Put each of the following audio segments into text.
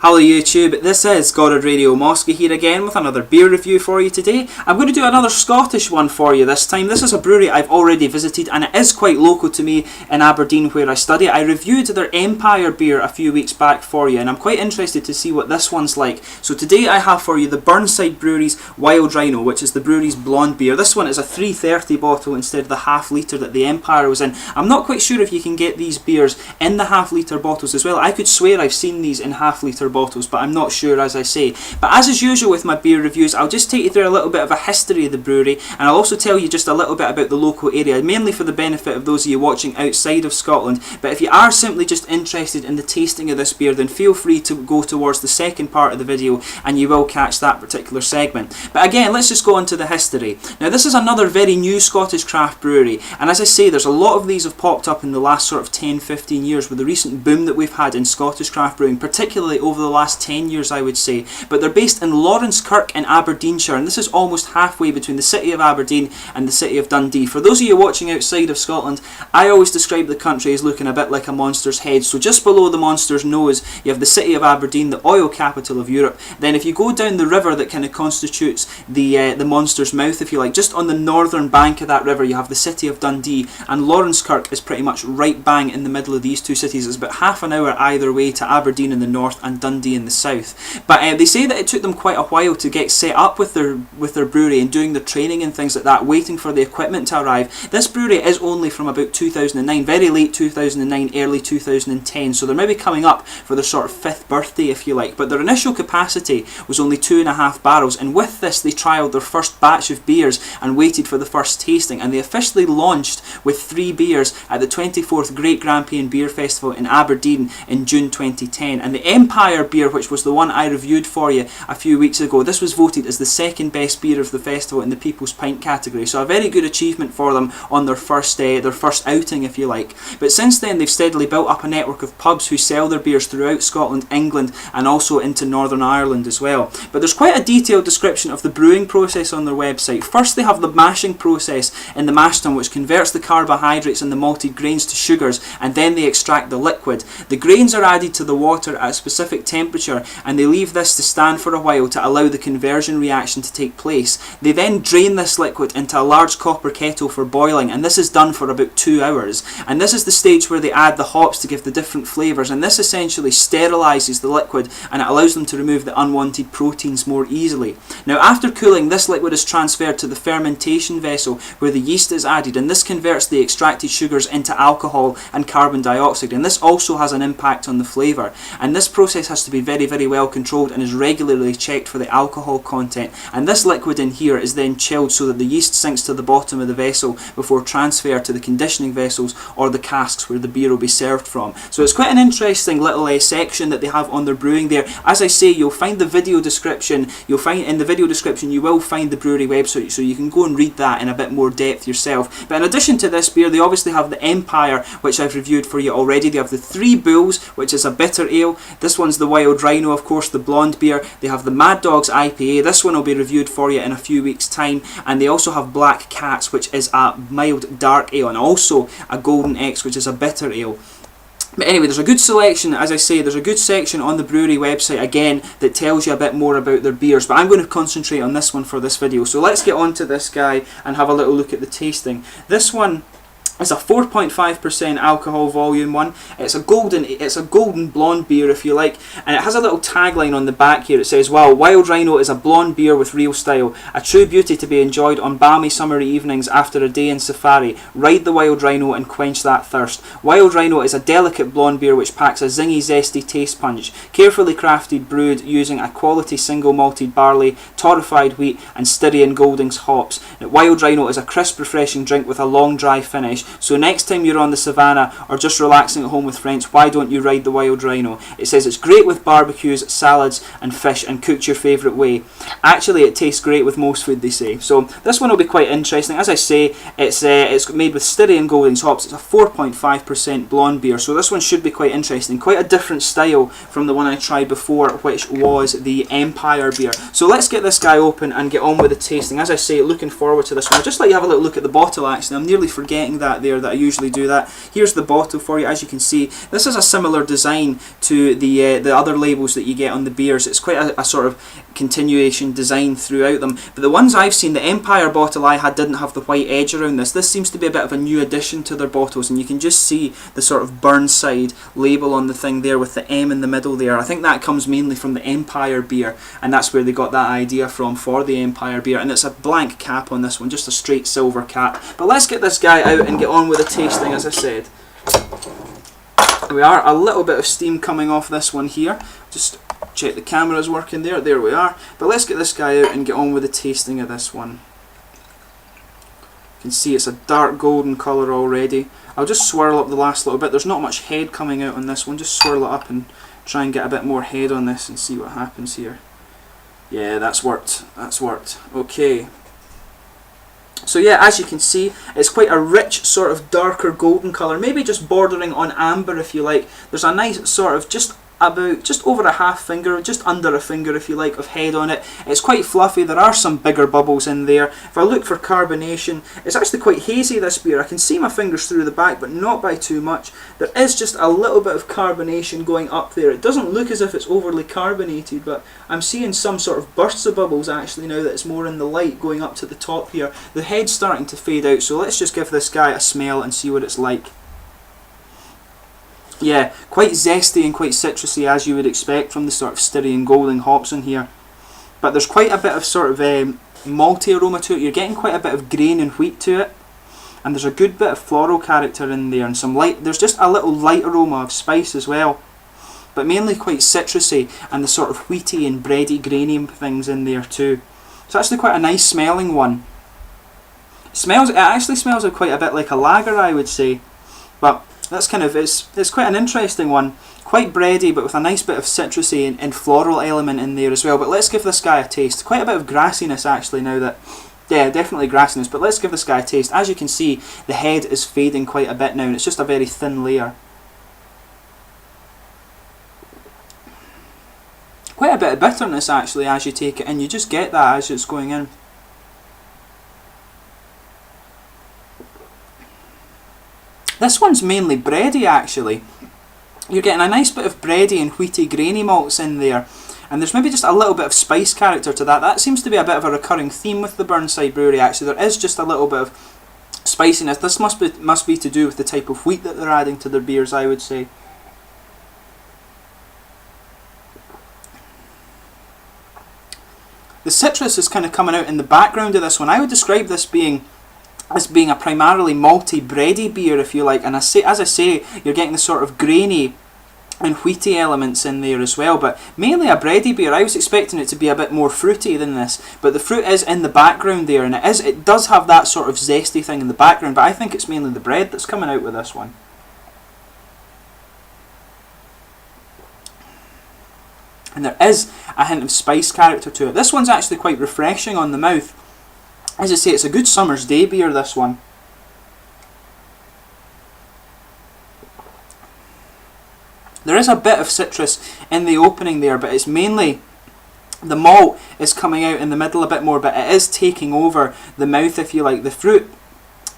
Hello YouTube, this is Goddard Radio Moscow here again with another beer review for you today. I'm going to do another Scottish one for you this time. This is a brewery I've already visited and it is quite local to me in Aberdeen where I study. I reviewed their Empire beer a few weeks back for you and I'm quite interested to see what this one's like. So today I have for you the Burnside Brewery's Wild Rhino, which is the brewery's blonde beer. This one is a 330 bottle instead of the half litre that the Empire was in. I'm not quite sure if you can get these beers in the half litre bottles as well. I could swear I've seen these in half litre bottles, but I'm not sure, as I say. But as is usual with my beer reviews, I'll just take you through a little bit of a history of the brewery, and I'll also tell you just a little bit about the local area, mainly for the benefit of those of you watching outside of Scotland. But if you are simply just interested in the tasting of this beer, then feel free to go towards the second part of the video and you will catch that particular segment. But again, let's just go on to the history. Now this is another very new Scottish craft brewery, and as I say, there's a lot of these have popped up in the last sort of 10-15 years with the recent boom that we've had in Scottish craft brewing, particularly over the last 10 years I would say. But they're based in Laurencekirk in Aberdeenshire, and this is almost halfway between the city of Aberdeen and the city of Dundee. For those of you watching outside of Scotland, I always describe the country as looking a bit like a monster's head. So just below the monster's nose you have the city of Aberdeen, the oil capital of Europe. Then if you go down the river that kind of constitutes the monster's mouth, if you like, just on the northern bank of that river you have the city of Dundee, and Laurencekirk is pretty much right bang in the middle of these two cities. It's about half an hour either way to Aberdeen in the north and Dundee in the south. But they say that it took them quite a while to get set up with their brewery and doing their training and things like that, waiting for the equipment to arrive. This brewery is only from about 2009, very late 2009, early 2010, so they're maybe coming up for their sort of 5th birthday if you like. But their initial capacity was only 2.5 barrels, and with this they trialled their first batch of beers and waited for the first tasting, and they officially launched with 3 beers at the 24th Great Grampian Beer Festival in Aberdeen in June 2010. And the Empire beer, which was the one I reviewed for you a few weeks ago, this was voted as the second best beer of the festival in the People's Pint category, so a very good achievement for them on their first outing if you like. But since then they've steadily built up a network of pubs who sell their beers throughout Scotland, England and also into Northern Ireland as well. But there's quite a detailed description of the brewing process on their website. First they have the mashing process in the mash tun, which converts the carbohydrates and the malted grains to sugars, and then they extract the liquid. The grains are added to the water at a specific temperature and they leave this to stand for a while to allow the conversion reaction to take place. They then drain this liquid into a large copper kettle for boiling, and this is done for about 2 hours. And this is the stage where they add the hops to give the different flavours, and this essentially sterilises the liquid and it allows them to remove the unwanted proteins more easily. Now after cooling, this liquid is transferred to the fermentation vessel where the yeast is added, and this converts the extracted sugars into alcohol and carbon dioxide, and this also has an impact on the flavour. And this process has to be very, very well controlled and is regularly checked for the alcohol content, and this liquid in here is then chilled so that the yeast sinks to the bottom of the vessel before transfer to the conditioning vessels or the casks where the beer will be served from. So it's quite an interesting little section that they have on their brewing there. As I say, you'll find the video description, in the video description you will find the brewery website, so you can go and read that in a bit more depth yourself. But in addition to this beer, they obviously have the Empire, which I've reviewed for you already. They have the Three Bulls, which is a bitter ale. This one's the Wild Rhino, of course, the blonde beer. They have the Mad Dogs IPA. This one will be reviewed for you in a few weeks' time. And they also have Black Cats, which is a mild dark ale, and also a Golden X, which is a bitter ale. But anyway, there's a good selection, as I say, there's a good section on the brewery website again that tells you a bit more about their beers, but I'm going to concentrate on this one for this video. So let's get on to this guy and have a little look at the tasting. This one is a 4.5% alcohol volume one. It's a golden blonde beer if you like, and it has a little tagline on the back here. It says, "Wow, Wild Rhino is a blonde beer with real style, a true beauty to be enjoyed on balmy summer evenings after a day in safari. Ride the Wild Rhino and quench that thirst. Wild Rhino is a delicate blonde beer which packs a zingy, zesty taste punch, carefully crafted, brewed using a quality single malted barley, torrefied wheat and Styrian Goldings hops. Wild Rhino is a crisp, refreshing drink with a long, dry finish. So next time you're on the savannah or just relaxing at home with friends, why don't you ride the Wild Rhino? It says it's great with barbecues, salads and fish, and cooked your favourite way. Actually, it tastes great with most food, they say." So this one will be quite interesting. As I say, it's made with Styrian Goldings hops. It's a 4.5% blonde beer, so this one should be quite interesting. Quite a different style from the one I tried before, which was the Empire beer. So let's get this guy open and get on with the tasting. As I say, looking forward to this one. I'd just like you to have a little look at the bottle actually. I'm nearly forgetting that that there that I usually do that. Here's the bottle for you. As you can see, this is a similar design to the other labels that you get on the beers. It's quite a sort of continuation design throughout them. But the ones I've seen, the Empire bottle I had didn't have the white edge around this. This seems to be a bit of a new addition to their bottles, and you can just see the sort of Burnside label on the thing there with the M in the middle there. I think that comes mainly from the Empire beer, and that's where they got that idea from for the Empire beer. And it's a blank cap on this one, just a straight silver cap. But let's get this guy out and get on with the tasting. As I said, we are a little bit of steam coming off this one here. Just check the camera's working there. There we are. But let's get this guy out and get on with the tasting of this one. You can see it's a dark golden colour already. I'll just swirl up the last little bit. There's not much head coming out on this one. Just swirl it up and try and get a bit more head on this and see what happens here. Yeah, that's worked. That's worked. Okay. So yeah, as you can see, it's quite a rich sort of darker golden colour, maybe just bordering on amber if you like. There's a nice sort of just over a half finger, just under a finger if you like, of head on it. It's quite fluffy. There are some bigger bubbles in there. If I look for carbonation, it's actually quite hazy, this beer. I can see my fingers through the back, but not by too much. There is just a little bit of carbonation going up there. It doesn't look as if it's overly carbonated, but I'm seeing some sort of bursts of bubbles actually now that it's more in the light going up to the top here. The head's starting to fade out, so let's just give this guy a smell and see what it's like. Yeah, quite zesty and quite citrusy, as you would expect from the sort of Styrian golden hops in here. But there's quite a bit of sort of malty aroma to it. You're getting quite a bit of grain and wheat to it. And there's a good bit of floral character in there, and some light. There's just a little light aroma of spice as well. But mainly quite citrusy, and the sort of wheaty and bready, grainy things in there too. It's actually quite a nice smelling one. It actually smells quite a bit like a lager, I would say. But that's kind of, it's quite an interesting one. Quite bready, but with a nice bit of citrusy and floral element in there as well. But let's give this guy a taste. Quite a bit of grassiness actually now that, yeah, definitely grassiness. But let's give this guy a taste. As you can see, the head is fading quite a bit now, and it's just a very thin layer. Quite a bit of bitterness actually as you take it in. You just get that as it's going in. This one's mainly bready actually. You're getting a nice bit of bready and wheaty grainy malts in there. And there's maybe just a little bit of spice character to that. That seems to be a bit of a recurring theme with the Burnside Brewery actually. There is just a little bit of spiciness. This must be to do with the type of wheat that they're adding to their beers, I would say. The citrus is kind of coming out in the background of this one. I would describe this as being a primarily malty, bready beer, if you like. And as I say, you're getting the sort of grainy and wheaty elements in there as well, but mainly a bready beer. I was expecting it to be a bit more fruity than this, but the fruit is in the background there, and it does have that sort of zesty thing in the background, but I think it's mainly the bread that's coming out with this one. And there is a hint of spice character to it. This one's actually quite refreshing on the mouth. As I say, it's a good summer's day beer, this one. There is a bit of citrus in the opening there, but it's mainly the malt is coming out in the middle a bit more, but it is taking over the mouth, if you like. The fruit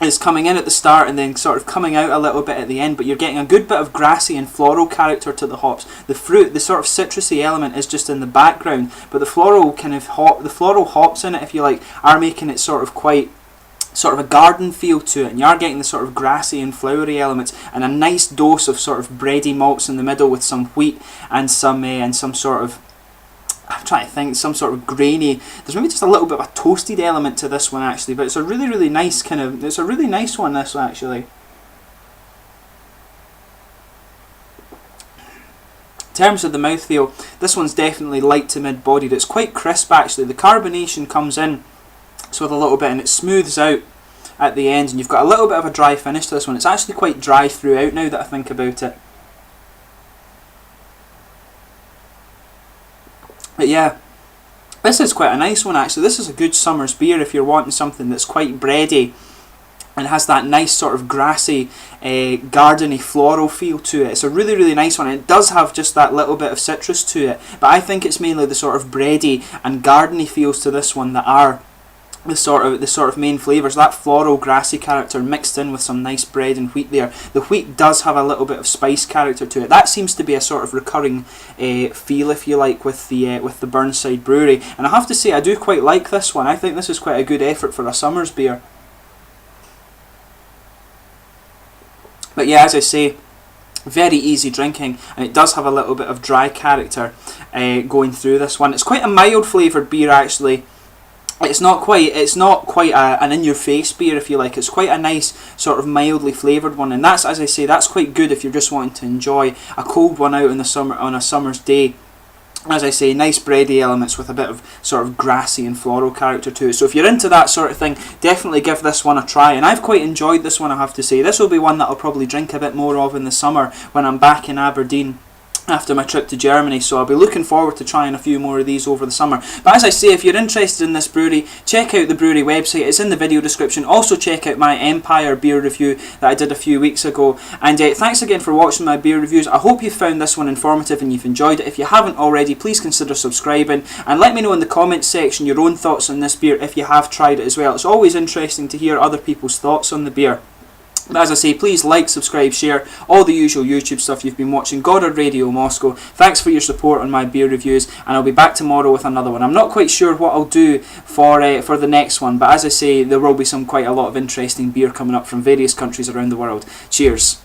is coming in at the start and then sort of coming out a little bit at the end, but you're getting a good bit of grassy and floral character to the hops. The fruit, the sort of citrusy element is just in the background, but the floral hops in it, if you like, are making it sort of a garden feel to it, and you are getting the sort of grassy and flowery elements, and a nice dose of sort of bready malts in the middle with some wheat and some sort of, I'm trying to think, some sort of grainy. There's maybe just a little bit of a toasted element to this one actually, but it's a really, really nice it's a really nice one, this one actually. In terms of the mouthfeel, this one's definitely light to mid-bodied. It's quite crisp actually. The carbonation comes in with a little bit and it smooths out at the end, and you've got a little bit of a dry finish to this one. It's actually quite dry throughout now that I think about it. But yeah, this is quite a nice one actually. This is a good summer's beer if you're wanting something that's quite bready and has that nice sort of grassy, gardeny, floral feel to it. It's a really, really nice one. It does have just that little bit of citrus to it, but I think it's mainly the sort of bready and gardeny feels to this one that are the sort of main flavours. That floral grassy character mixed in with some nice bread and wheat there. The wheat does have a little bit of spice character to it. That seems to be a sort of recurring feel, if you like, with the Burnside Brewery. And I have to say, I do quite like this one. I think this is quite a good effort for a summer's beer. But yeah, as I say, very easy drinking, and it does have a little bit of dry character going through this one. It's quite a mild flavoured beer, actually. It's not quite an in-your-face beer, if you like. It's quite a nice sort of mildly flavoured one, and that's, as I say, that's quite good if you're just wanting to enjoy a cold one out in the summer on a summer's day. As I say, nice bready elements with a bit of sort of grassy and floral character to it. So if you're into that sort of thing, definitely give this one a try. And I've quite enjoyed this one, I have to say. This will be one that I'll probably drink a bit more of in the summer when I'm back in Aberdeen after my trip to Germany, so I'll be looking forward to trying a few more of these over the summer. But as I say, if you're interested in this brewery, check out the brewery website. It's in the video description. Also check out my Empire beer review that I did a few weeks ago. And thanks again for watching my beer reviews. I hope you found this one informative and you've enjoyed it. If you haven't already, please consider subscribing, and let me know in the comments section your own thoughts on this beer if you have tried it as well. It's always interesting to hear other people's thoughts on the beer. But as I say, please like, subscribe, share, all the usual YouTube stuff you've been watching. Goddard Radio Moscow. Thanks for your support on my beer reviews, and I'll be back tomorrow with another one. I'm not quite sure what I'll do for the next one, but as I say, there will be quite a lot of interesting beer coming up from various countries around the world. Cheers.